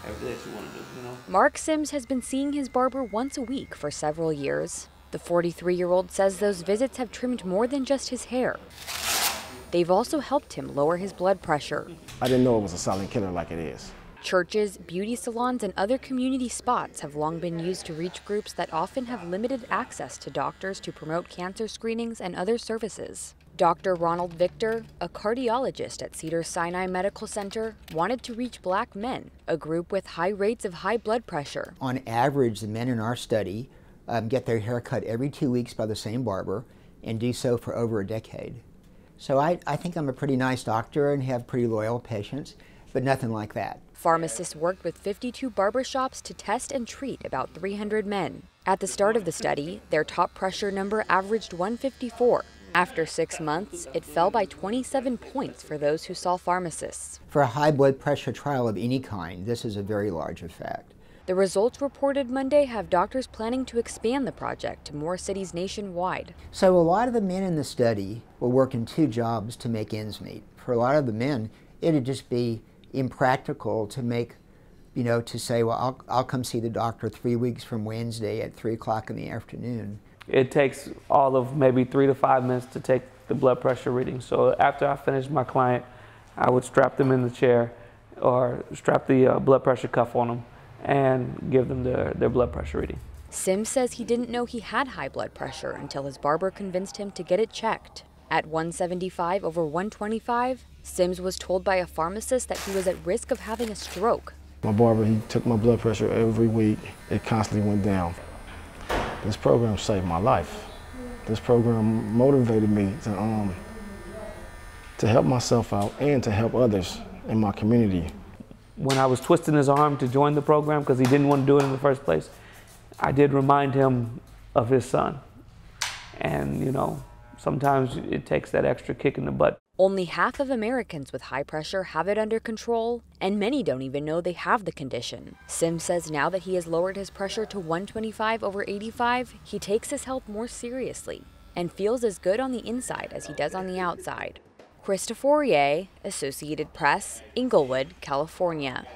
everything that you want to do, you know? Mark Sims has been seeing his barber once a week for several years. The 43-year-old says those visits have trimmed more than just his hair. They've also helped him lower his blood pressure. I didn't know it was a silent killer like it is. Churches, beauty salons, and other community spots have long been used to reach groups that often have limited access to doctors to promote cancer screenings and other services. Dr. Ronald Victor, a cardiologist at CEDARS-SINAI Medical Center, wanted to reach Black men, a group with high rates of high blood pressure. On average, the men in our study get their hair cut every 2 weeks by the same barber and do so for over a decade. So I think I'm a pretty nice doctor and have pretty loyal patients, but nothing like that. Pharmacists worked with 52 barbershops to test and treat about 300 men. At the start of the study, their top pressure number averaged 154. After 6 months, it fell by 27 points for those who saw pharmacists. For a high blood pressure trial of any kind, this is a very large effect. The results reported Monday have doctors planning to expand the project to more cities nationwide. So a lot of the men in the study will work in 2 jobs to make ends meet. For a lot of the men, it'd just be impractical to make, to say, well, I'll come see the doctor 3 weeks from Wednesday at 3 o'clock in the afternoon. It takes all of maybe 3 to 5 minutes to take the blood pressure reading. So after I finished my client, I would strap them in the chair or strap the blood pressure cuff on them and give them their blood pressure reading. Sims says he didn't know he had high blood pressure until his barber convinced him to get it checked. At 175 over 125, Sims was told by a pharmacist that he was at risk of having a stroke. My barber, he took my blood pressure every week. It constantly went down. This program saved my life. This program motivated me to help myself out and to help others in my community. When I was twisting his arm to join the program because he didn't want to do it in the first place, I did remind him of his son. And, sometimes it takes that extra kick in the butt. Only half of Americans with high pressure have it under control, and many don't even know they have the condition. Sims says now that he has lowered his pressure to 125 over 85, he takes his health more seriously and feels as good on the inside as he does on the outside. Krista Fourier, Associated Press, Inglewood, California.